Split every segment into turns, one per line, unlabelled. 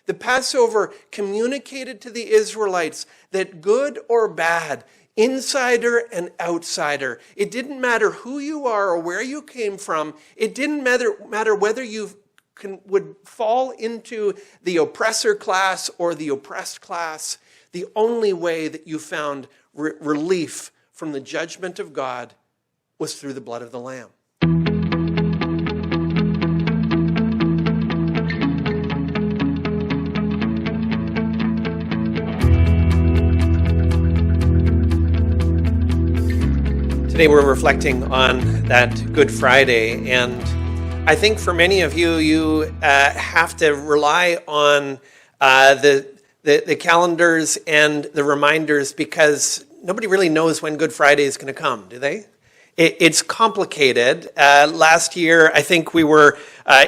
The Passover communicated to the Israelites that good or bad, insider and outsider, it didn't matter who you are or where you came from. It didn't matter whether you would fall into the oppressor class or the oppressed class. The only way that you found relief from the judgment of God was through the blood of the Lamb. Today we're reflecting on that Good Friday, and I think for many of you, you have to rely on the calendars and the reminders, because nobody really knows when Good Friday is going to come, do they? It's complicated. Last year, I think we were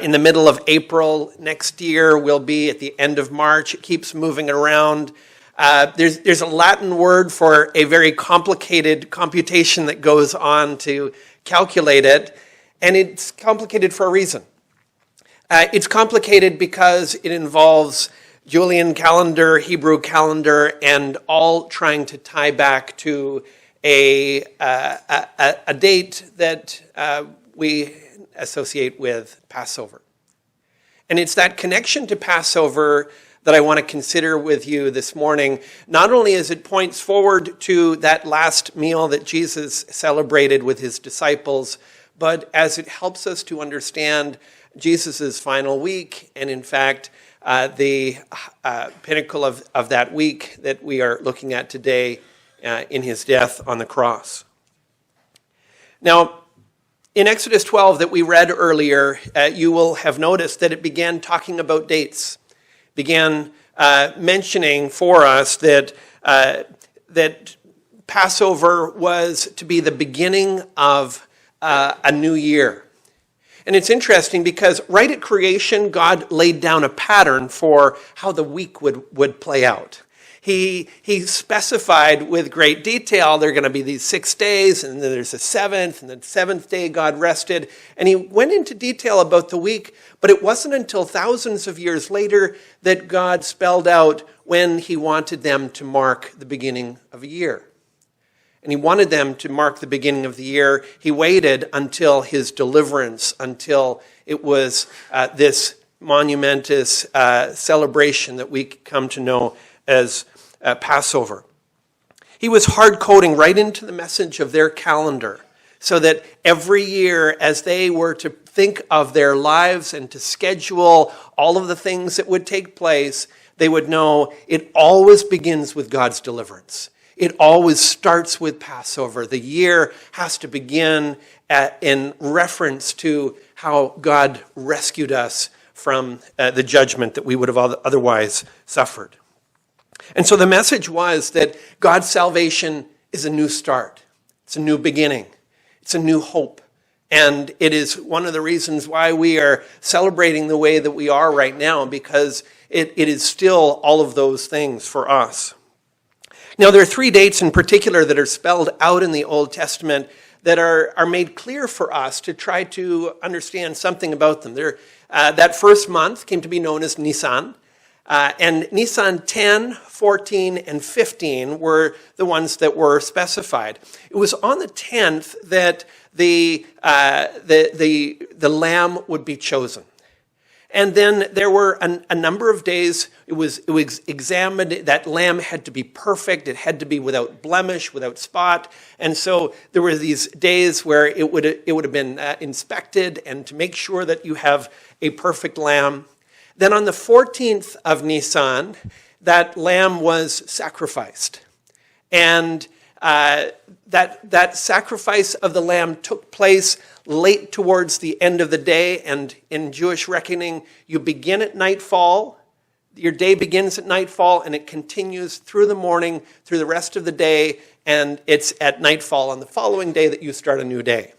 in the middle of April. Next year, we'll be at the end of March. It keeps moving around. There's a Latin word for a very complicated computation that goes on to calculate it, and it's complicated for a reason. It's complicated because it involves Julian calendar, Hebrew calendar, and all trying to tie back to a date that we associate with Passover. And it's that connection to Passover that I want to consider with you this morning, not only as it points forward to that last meal that Jesus celebrated with his disciples, but as it helps us to understand Jesus' final week, and in fact, the pinnacle of that week that we are looking at today in his death on the cross. Now, in Exodus 12 that we read earlier, you will have noticed that it began talking about dates. Began mentioning for us that Passover was to be the beginning of a new year. And it's interesting because right at creation, God laid down a pattern for how the week would play out. He specified with great detail, there are going to be these 6 days, and then there's a seventh, and the seventh day God rested. And he went into detail about the week, but it wasn't until thousands of years later that God spelled out when he wanted them to mark the beginning of a year. And he wanted them to mark the beginning of the year. He waited until his deliverance, until it was this monumentous celebration that we come to know as Passover. He was hard-coding right into the message of their calendar so that every year as they were to think of their lives and to schedule all of the things that would take place, they would know it always begins with God's deliverance. It always starts with Passover. The year has to begin in reference to how God rescued us from the judgment that we would have otherwise suffered. And so the message was that God's salvation is a new start. It's a new beginning. It's a new hope. And it is one of the reasons why we are celebrating the way that we are right now, because it is still all of those things for us. Now, there are 3 dates in particular that are spelled out in the Old Testament that are made clear for us to try to understand something about them. That first month came to be known as Nisan. And Nisan 10, 14, and 15 were the ones that were specified. It was on the 10th that the lamb would be chosen. And then there were a number of days, it was examined, that lamb had to be perfect, it had to be without blemish, without spot. And so there were these days where it would have been inspected, and to make sure that you have a perfect lamb. Then on the 14th of Nisan, that lamb was sacrificed. And that sacrifice of the lamb took place late towards the end of the day. And in Jewish reckoning, you begin at nightfall. Your day begins at nightfall, and it continues through the morning, through the rest of the day. And it's at nightfall on the following day that you start a new day.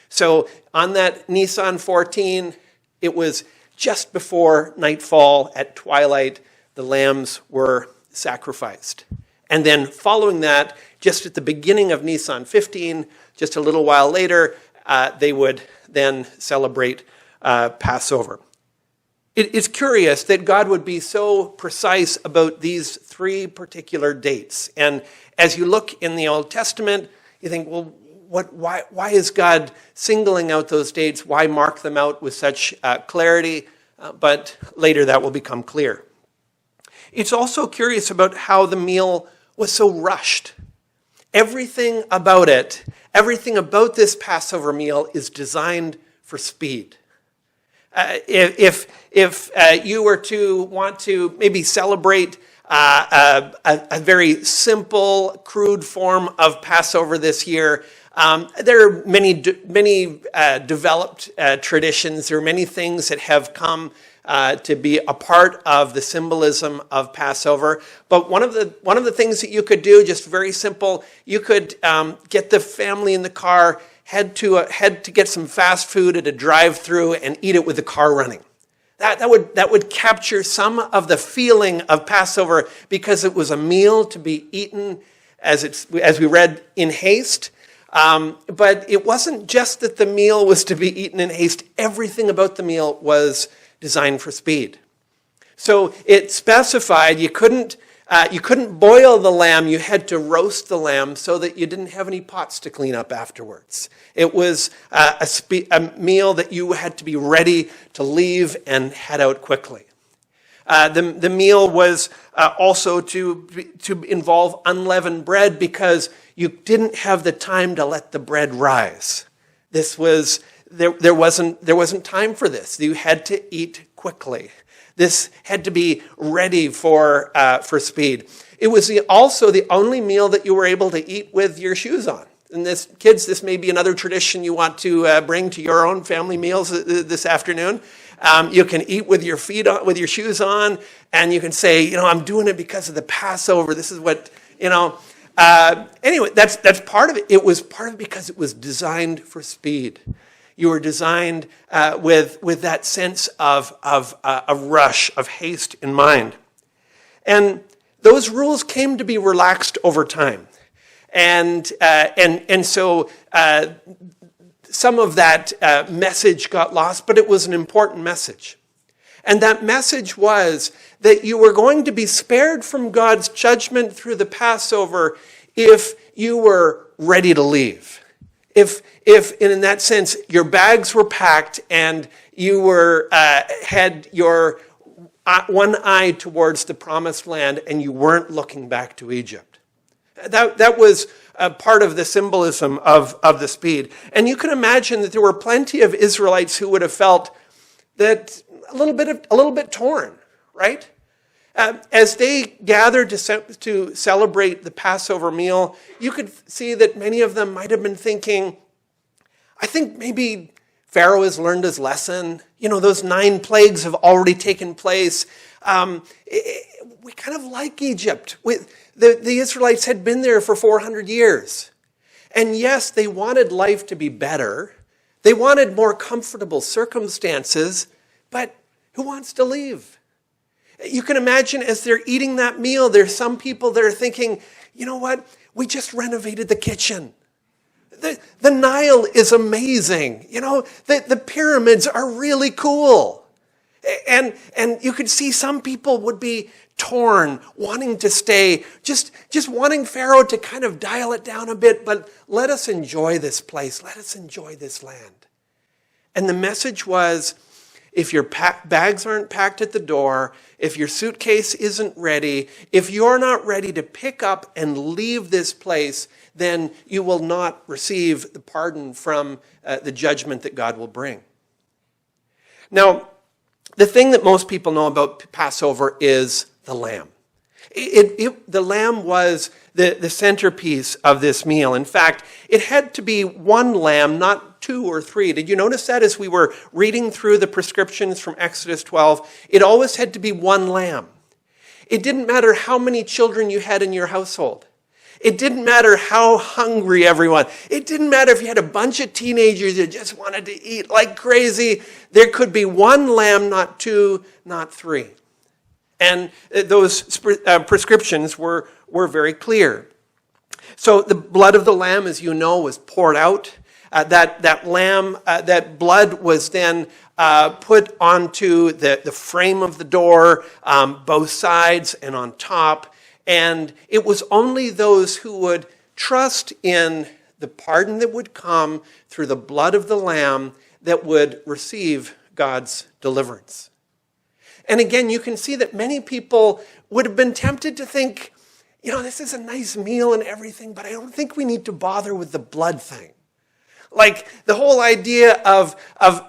So on that Nisan 14, it was just before nightfall, at twilight, the lambs were sacrificed. And then following that, just at the beginning of Nisan 15, just a little while later, they would then celebrate Passover. It's curious that God would be so precise about these three particular dates. And as you look in the Old Testament, you think, well, why is God singling out those dates? Why mark them out with such clarity? But later that will become clear. It's also curious about how the meal was so rushed. Everything about it, everything about this Passover meal is designed for speed. If you were to want to maybe celebrate a very simple, crude form of Passover this year, there are many developed traditions. There are many things that have come to be a part of the symbolism of Passover. But one of the things that you could do, just very simple, you could get the family in the car, head to get some fast food at a drive-through and eat it with the car running. That would capture some of the feeling of Passover, because it was a meal to be eaten as we read in haste. But it wasn't just that the meal was to be eaten in haste. Everything about the meal was designed for speed. So it specified you couldn't boil the lamb. You had to roast the lamb so that you didn't have any pots to clean up afterwards. It was a meal that you had to be ready to leave and head out quickly. The meal was also to involve unleavened bread, because you didn't have the time to let the bread rise. There wasn't time for this. You had to eat quickly. This had to be ready for speed. It was also the only meal that you were able to eat with your shoes on. And kids, this may be another tradition you want to bring to your own family meals this afternoon. You can eat with your feet on, with your shoes on, and you can say, I'm doing it because of the Passover. This is what, Anyway, that's part of it. It was part of it because it was designed for speed. You were designed with that sense of a rush, of haste in mind. And those rules came to be relaxed over time. And so some of that message got lost, but it was an important message. And that message was that you were going to be spared from God's judgment through the Passover if you were ready to leave. If in that sense, your bags were packed and you had your one eye towards the promised land and you weren't looking back to Egypt. That was part of the symbolism of the speed. And you can imagine that there were plenty of Israelites who would have felt that a little bit torn, right? As they gathered to celebrate the Passover meal, you could see that many of them might have been thinking, I think maybe Pharaoh has learned his lesson. Those 9 plagues have already taken place. We kind of like Egypt. The Israelites had been there for 400 years. And yes, they wanted life to be better. They wanted more comfortable circumstances, but who wants to leave? You can imagine as they're eating that meal, there's some people that are thinking, you know what? We just renovated the kitchen. The Nile is amazing. The pyramids are really cool. And you could see some people would be torn, wanting to stay, just wanting Pharaoh to kind of dial it down a bit, but let us enjoy this place. Let us enjoy this land. And the message was, if your bags aren't packed at the door, if your suitcase isn't ready, if you're not ready to pick up and leave this place, then you will not receive the pardon from the judgment that God will bring. Now, the thing that most people know about Passover is the lamb. The lamb was the centerpiece of this meal. In fact, it had to be one lamb, not 2 or 3. Did you notice that as we were reading through the prescriptions from Exodus 12? It always had to be one lamb. It didn't matter how many children you had in your household. It didn't matter how hungry everyone. It didn't matter if you had a bunch of teenagers that just wanted to eat like crazy. There could be one lamb, not 2, not 3. And those prescriptions were very clear. So the blood of the lamb, as you know, was poured out. That blood was then put onto the frame of the door, both sides and on top. And it was only those who would trust in the pardon that would come through the blood of the Lamb that would receive God's deliverance. And again, you can see that many people would have been tempted to think, this is a nice meal and everything, but I don't think we need to bother with the blood thing. Like the whole idea of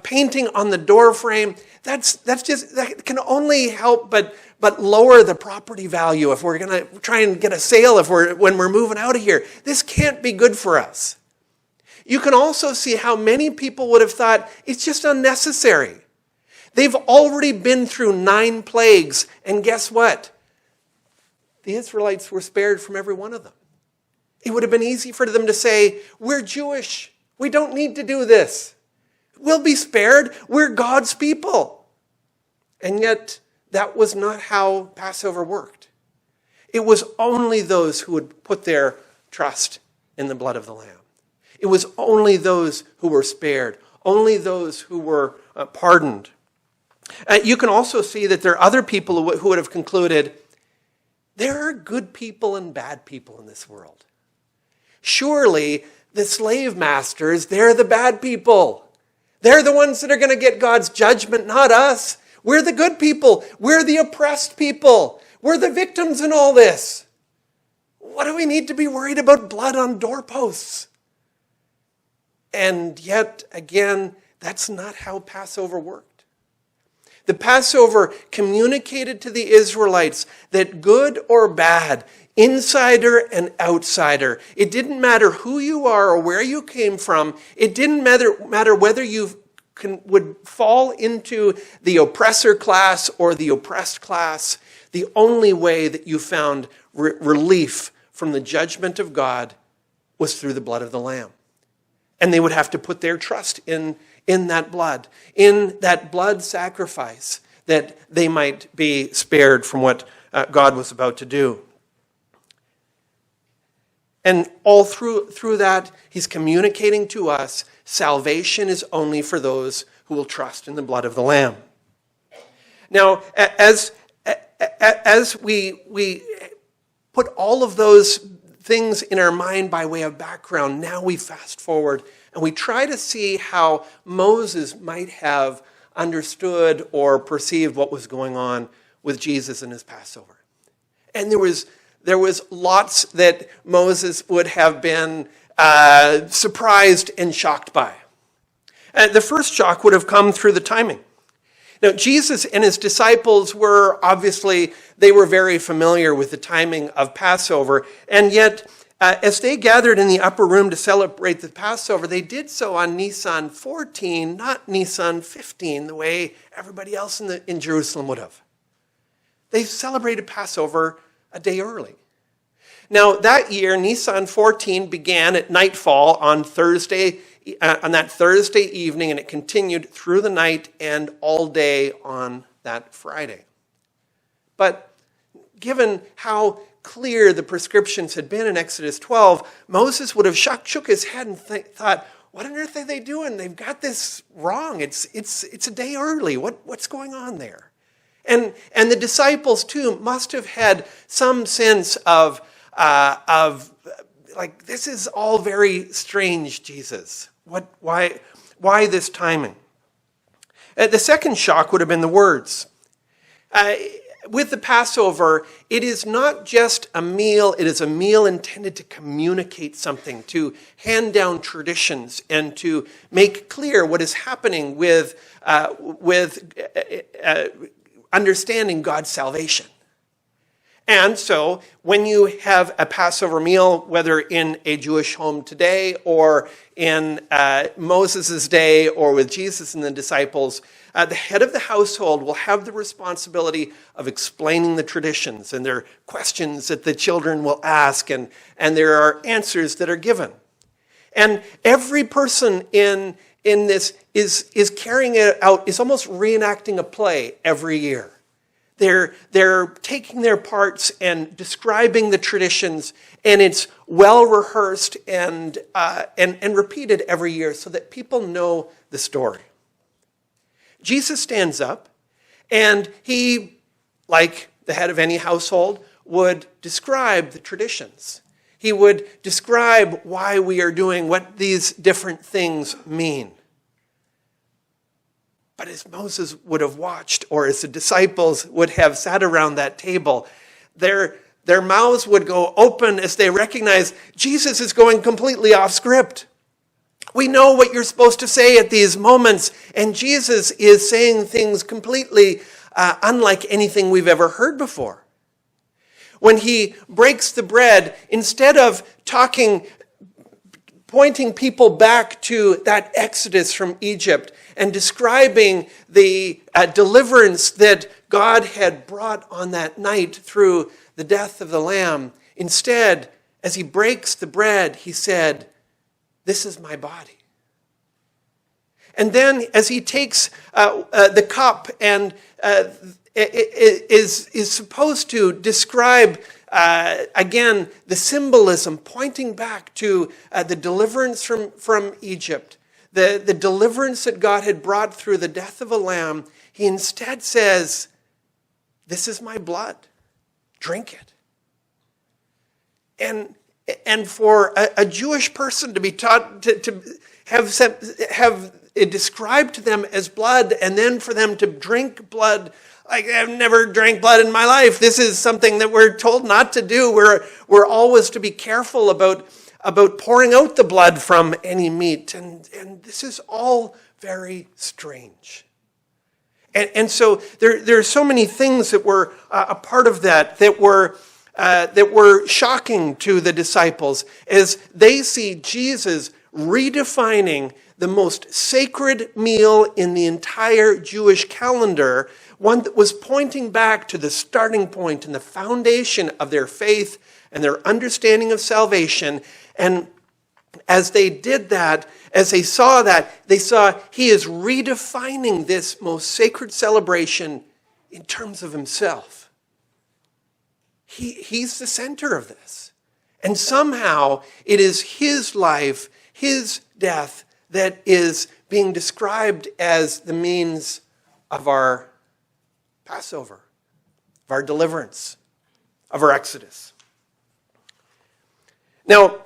painting on the door frame, that can only help but lower the property value if we're going to try and get a sale when we're moving out of here. This can't be good for us. You can also see how many people would have thought it's just unnecessary. They've already been through 9 plagues, and guess what? The Israelites were spared from every one of them. It would have been easy for them to say, we're Jewish. We don't need to do this. We'll be spared. We're God's people. And yet, that was not how Passover worked. It was only those who would put their trust in the blood of the Lamb. It was only those who were spared, only those who were pardoned. You can also see that there are other people who would have concluded, there are good people and bad people in this world. Surely the slave masters, they're the bad people. They're the ones that are going to get God's judgment, not us. We're the good people. We're the oppressed people. We're the victims in all this. What do we need to be worried about blood on doorposts? And yet, again, that's not how Passover worked. The Passover communicated to the Israelites that good or bad, insider and outsider, it didn't matter who you are or where you came from. It didn't matter whether you would fall into the oppressor class or the oppressed class. The only way that you found relief from the judgment of God was through the blood of the Lamb. And they would have to put their trust in that blood sacrifice, that they might be spared from what God was about to do. And all through that, he's communicating to us, salvation is only for those who will trust in the blood of the Lamb. Now, as we put all of those things in our mind by way of background, now we fast forward and we try to see how Moses might have understood or perceived what was going on with Jesus and his Passover. And there was lots that Moses would have been surprised and shocked by. The first shock would have come through the timing. Now, Jesus and his disciples were they were very familiar with the timing of Passover, and yet as they gathered in the upper room to celebrate the Passover, they did so on Nisan 14, not Nisan 15, the way everybody else in Jerusalem would have. They celebrated Passover a day early. Now, that year, Nisan 14 began at nightfall on that Thursday evening, and it continued through the night and all day on that Friday. But given how clear the prescriptions had been in Exodus 12, Moses would have shook his head and thought, what on earth are they doing? They've got this wrong. It's a day early. What's going on there? And the disciples, too, must have had some sense of this is all very strange, Jesus. Why this timing? The second shock would have been the words. With the Passover, it is not just a meal, it is a meal intended to communicate something, to hand down traditions, and to make clear what is happening with understanding God's salvation. And so when you have a Passover meal, whether in a Jewish home today or in Moses' day or with Jesus and the disciples, the head of the household will have the responsibility of explaining the traditions, and there are questions that the children will ask, and there are answers that are given. And every person in this is carrying it out, is almost reenacting a play every year. They're taking their parts and describing the traditions, and it's well rehearsed and repeated every year so that people know the story. Jesus stands up, and he, like the head of any household, would describe the traditions. He would describe why we are doing what these different things mean. But as Moses would have watched, or as the disciples would have sat around that table, their mouths would go open as they recognize Jesus is going completely off script. We know what you're supposed to say at these moments, and Jesus is saying things completely unlike anything we've ever heard before. When he breaks the bread, instead of pointing people back to that exodus from Egypt and describing the deliverance that God had brought on that night through the death of the lamb, instead, as he breaks the bread, he said, "This is my body." And then as he takes the cup and is supposed to describe again the symbolism pointing back to the deliverance from Egypt, the deliverance that God had brought through the death of a lamb, he instead says, "This is my blood. Drink it." And for a Jewish person to be taught to have it described to them as blood, and then for them to drink blood, like, I've never drank blood in my life. This is something that we're told not to do. We're always to be careful about pouring out the blood from any meat, and this is all very strange. And so there are so many things that were a part of that were shocking to the disciples as they see Jesus redefining the most sacred meal in the entire Jewish calendar, one that was pointing back to the starting point and the foundation of their faith and their understanding of salvation. And as they did that, as they saw that, they saw he is redefining this most sacred celebration in terms of himself. He's the center of this. And somehow it is his life, his death, that is being described as the means of our Passover, of our deliverance, of our exodus. Now,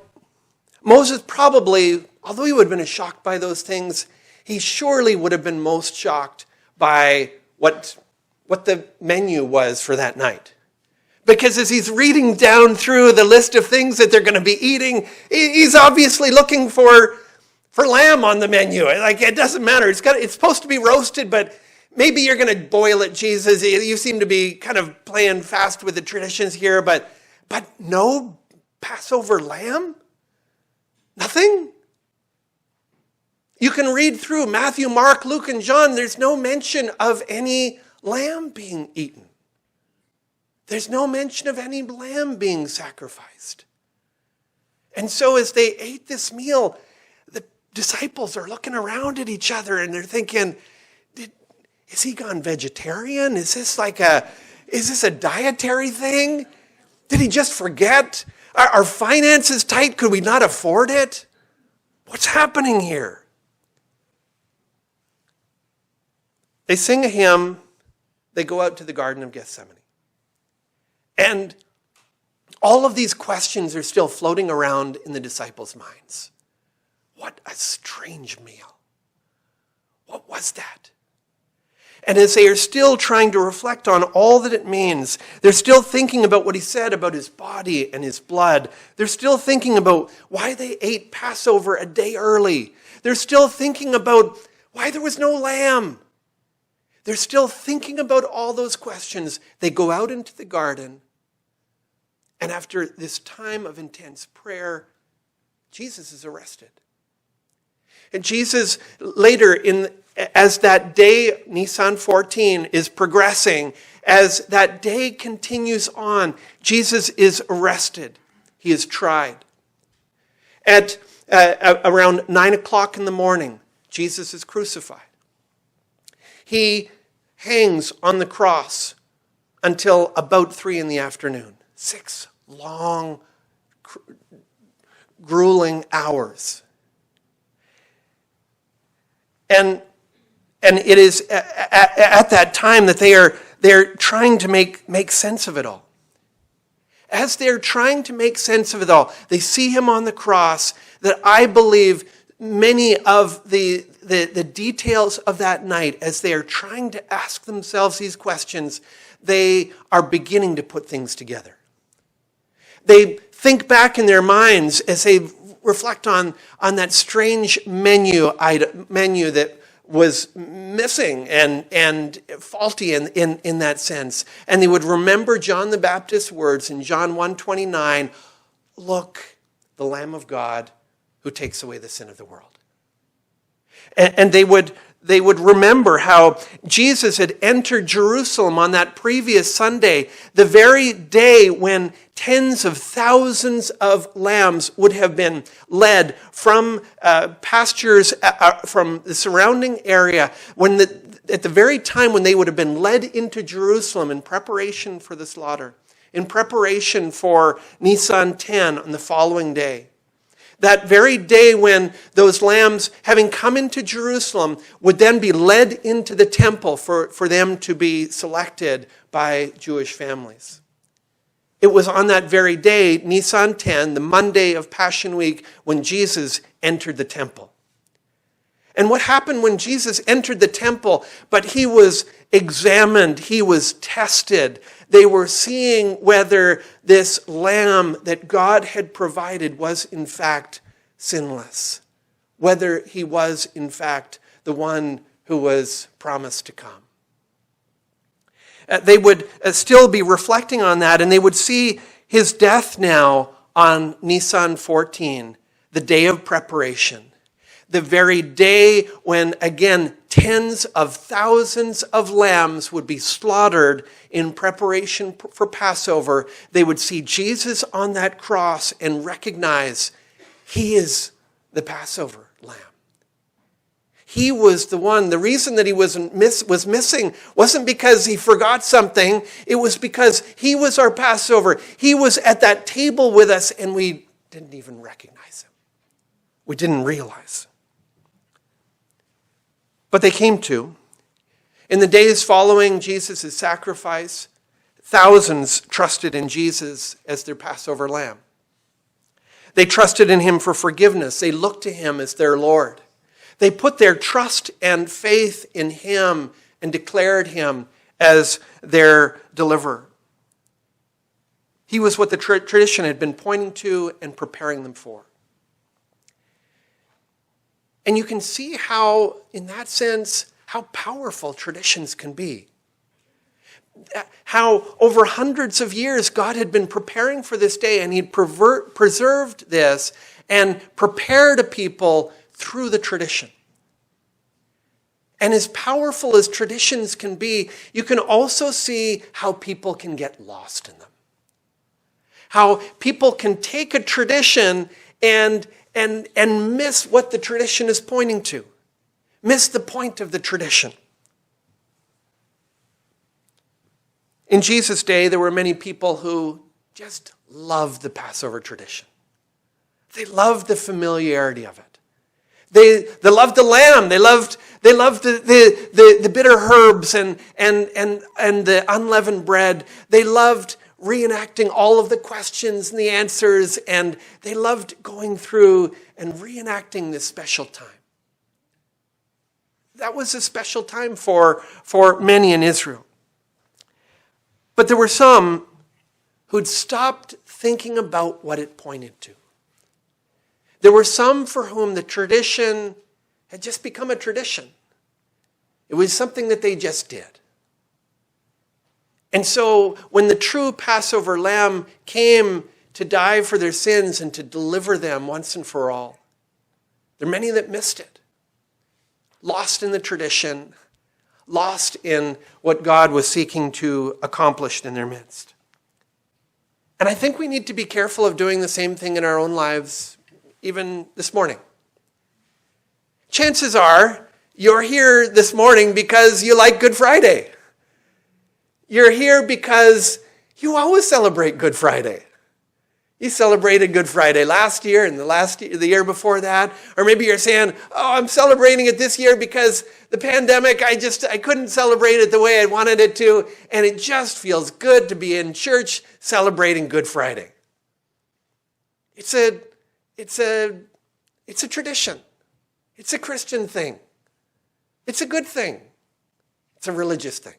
Moses probably, although he would have been shocked by those things, he surely would have been most shocked by what the menu was for that night. Because as he's reading down through the list of things that they're going to be eating, he's obviously looking for lamb on the menu. Like, it doesn't matter. It's supposed to be roasted, but maybe you're going to boil it, Jesus. You seem to be kind of playing fast with the traditions here, but no Passover lamb? Nothing? You can read through Matthew, Mark, Luke, and John. There's no mention of any lamb being eaten. There's no mention of any lamb being sacrificed. And so as they ate this meal, the disciples are looking around at each other and they're thinking, is he gone vegetarian? Is this a dietary thing? Did he just forget? Are finances tight? Could we not afford it? What's happening here? They sing a hymn. They go out to the Garden of Gethsemane. And all of these questions are still floating around in the disciples' minds. What a strange meal. What was that? And as they are still trying to reflect on all that it means, they're still thinking about what he said about his body and his blood. They're still thinking about why they ate Passover a day early. They're still thinking about why there was no lamb. They're still thinking about all those questions. They go out into the garden, and after this time of intense prayer, Jesus is arrested. And Jesus later, as that day, Nisan 14, is progressing, as that day continues on, Jesus is arrested. He is tried. At around 9 o'clock in the morning, Jesus is crucified. He hangs on the cross until about 3 in the afternoon. 6 long, grueling hours. And And it is at that time that they're trying to make sense of it all. As they're trying to make sense of it all, they see him on the cross, that I believe many of the details of that night, as they are trying to ask themselves these questions, they are beginning to put things together. They think back in their minds as they reflect on that strange menu that was missing and faulty in that sense. And they would remember John the Baptist's words in John 1:29, "Look, the Lamb of God who takes away the sin of the world." And they would remember how Jesus had entered Jerusalem on that previous Sunday, the very day when tens of thousands of lambs would have been led from pastures from the surrounding area, at the very time when they would have been led into Jerusalem in preparation for the slaughter, in preparation for Nisan 10 on the following day. That very day when those lambs, having come into Jerusalem, would then be led into the temple for them to be selected by Jewish families. It was on that very day, Nisan 10, the Monday of Passion Week, when Jesus entered the temple. And what happened when Jesus entered the temple? But he was examined, he was tested. They were seeing whether this lamb that God had provided was in fact sinless, whether he was in fact the one who was promised to come. They would still be reflecting on that, and they would see his death now on Nisan 14, the day of preparation. The very day when, again, tens of thousands of lambs would be slaughtered in preparation for Passover. They would see Jesus on that cross and recognize he is the Passover lamb. He was the one. The reason that he was missing wasn't because he forgot something. It was because he was our Passover. He was at that table with us, and we didn't even recognize him. We didn't realize. But they came to. In the days following Jesus' sacrifice, thousands trusted in Jesus as their Passover lamb. They trusted in him for forgiveness. They looked to him as their Lord. They put their trust and faith in him and declared him as their deliverer. He was what the tradition had been pointing to and preparing them for. And you can see how, in that sense, how powerful traditions can be. How over hundreds of years God had been preparing for this day, and he'd preserved this and prepared a people through the tradition. And as powerful as traditions can be, you can also see how people can get lost in them. How people can take a tradition and miss what the tradition is pointing to. Miss the point of the tradition. In Jesus' day, there were many people who just loved the Passover tradition. They loved the familiarity of it. They loved the lamb. They loved the bitter herbs and the unleavened bread. They loved reenacting all of the questions and the answers, and they loved going through and reenacting this special time. That was a special time for many in Israel. But there were some who'd stopped thinking about what it pointed to. There were some for whom the tradition had just become a tradition. It was something that they just did. And so when the true Passover lamb came to die for their sins and to deliver them once and for all, there are many that missed it. Lost in the tradition, lost in what God was seeking to accomplish in their midst. And I think we need to be careful of doing the same thing in our own lives, even this morning. Chances are you're here this morning because you like Good Friday. You're here because you always celebrate Good Friday. You celebrated Good Friday last year and the year before that. Or maybe you're saying, oh, I'm celebrating it this year because the pandemic, I couldn't celebrate it the way I wanted it to. And it just feels good to be in church celebrating Good Friday. It's a tradition. It's a Christian thing. It's a good thing. It's a religious thing.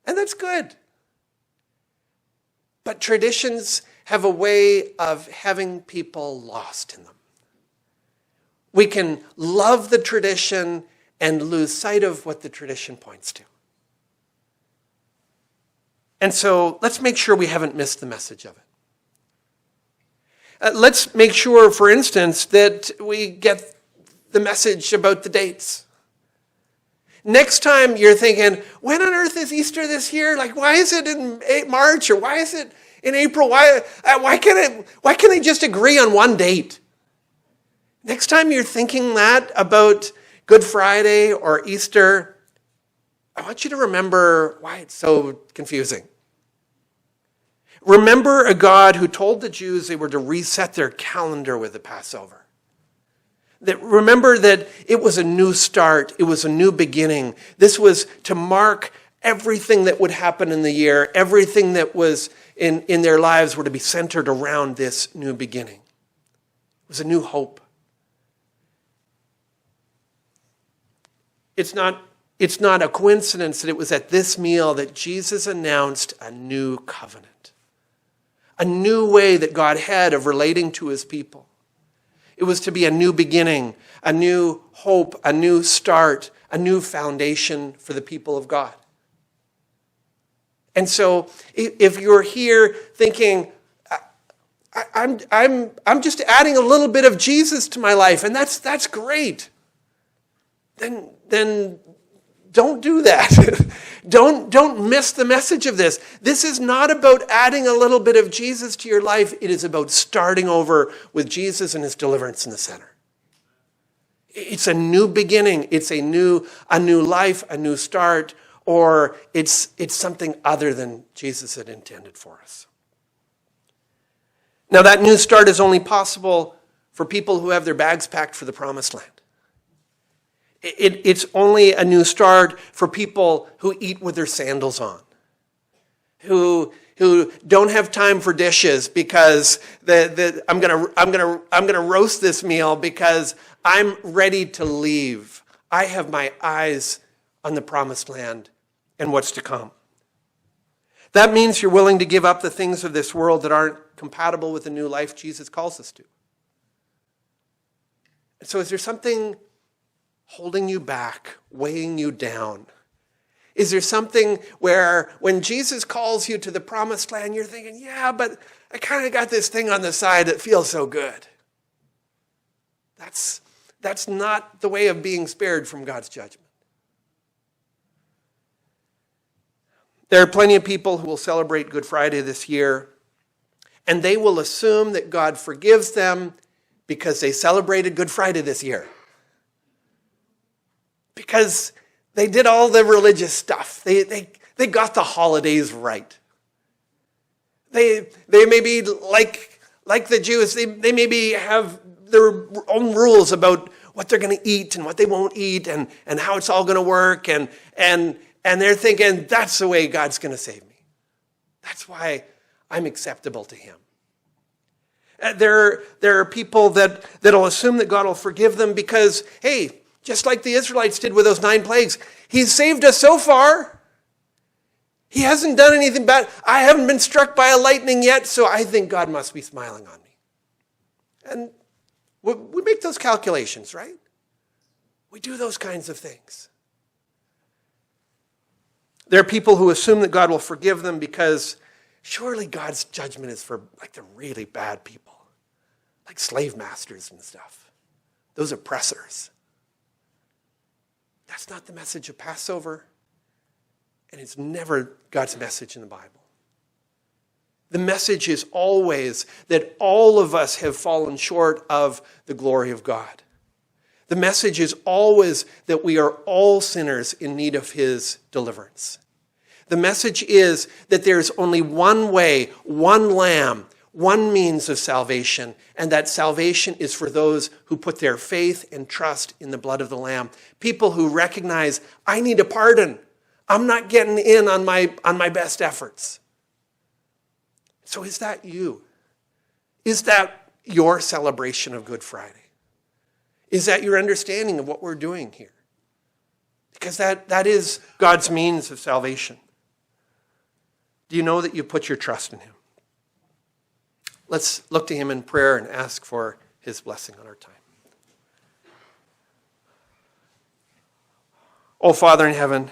And that's good. But traditions have a way of having people lost in them. We can love the tradition and lose sight of what the tradition points to. And so let's make sure we haven't missed the message of it. Let's make sure, for instance, that we get the message about the dates. Next time you're thinking, when on earth is Easter this year? Like, why is it in March or why is it in April? Why can't I just agree on one date? Next time you're thinking that about Good Friday or Easter, I want you to remember why it's so confusing. Remember a God who told the Jews they were to reset their calendar with the Passover. Remember that it was a new start. It was a new beginning. This was to mark everything that would happen in the year. Everything that was in their lives were to be centered around this new beginning. It was a new hope. It's not a coincidence that it was at this meal that Jesus announced a new covenant. A new way that God had of relating to his people. It was to be a new beginning, a new hope, a new start, a new foundation for the people of God. And so if you're here thinking, I'm just adding a little bit of Jesus to my life, and that's great, then don't do that. Don't miss the message of this. This is not about adding a little bit of Jesus to your life. It is about starting over with Jesus and his deliverance in the center. It's a new beginning. It's a new life, a new start, or it's something other than Jesus had intended for us. Now, that new start is only possible for people who have their bags packed for the promised land. It's only a new start for people who eat with their sandals on, who don't have time for dishes because I'm gonna roast this meal because I'm ready to leave. I have my eyes on the promised land and what's to come. That means you're willing to give up the things of this world that aren't compatible with the new life Jesus calls us to. And so is there something holding you back, weighing you down? Is there something where when Jesus calls you to the promised land, you're thinking, yeah, but I kind of got this thing on the side that feels so good? That's not the way of being spared from God's judgment. There are plenty of people who will celebrate Good Friday this year, and they will assume that God forgives them because they celebrated Good Friday this year. Because they did all the religious stuff. They got the holidays right. They maybe, like the Jews, they maybe have their own rules about what they're going to eat and what they won't eat and how it's all going to work. And they're thinking, that's the way God's going to save me. That's why I'm acceptable to him. There are people that'll assume that God will forgive them because, hey, just like the Israelites did with those 9 plagues. He's saved us so far. He hasn't done anything bad. I haven't been struck by a lightning yet, so I think God must be smiling on me. And we make those calculations, right? We do those kinds of things. There are people who assume that God will forgive them because surely God's judgment is for like the really bad people, like slave masters and stuff, those oppressors. That's not the message of Passover, and it's never God's message in the Bible. The message is always that all of us have fallen short of the glory of God. The message is always that we are all sinners in need of his deliverance. The message is that there's only one way, one lamb, one means of salvation, and that salvation is for those who put their faith and trust in the blood of the Lamb. People who recognize, I need a pardon. I'm not getting in on my best efforts. So is that you? Is that your celebration of Good Friday? Is that your understanding of what we're doing here? Because that is God's means of salvation. Do you know that you put your trust in him? Let's look to him in prayer and ask for his blessing on our time. Oh, Father in heaven,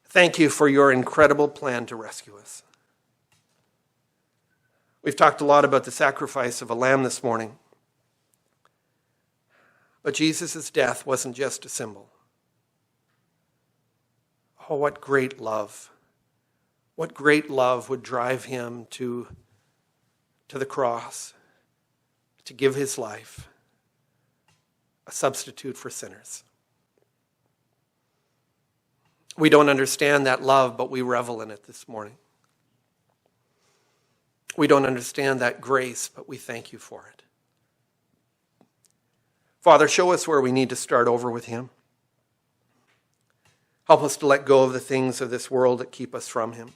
thank you for your incredible plan to rescue us. We've talked a lot about the sacrifice of a lamb this morning. But Jesus' death wasn't just a symbol. Oh, what great love. What great love would drive him to the cross, to give his life, a substitute for sinners. We don't understand that love, but we revel in it this morning. We don't understand that grace, but we thank you for it. Father, show us where we need to start over with him. Help us to let go of the things of this world that keep us from him.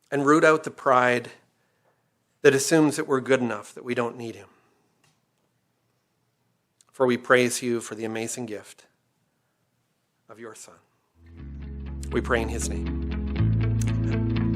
And root out the pride that assumes that we're good enough, that we don't need him. For we praise you for the amazing gift of your Son. We pray in his name. Amen.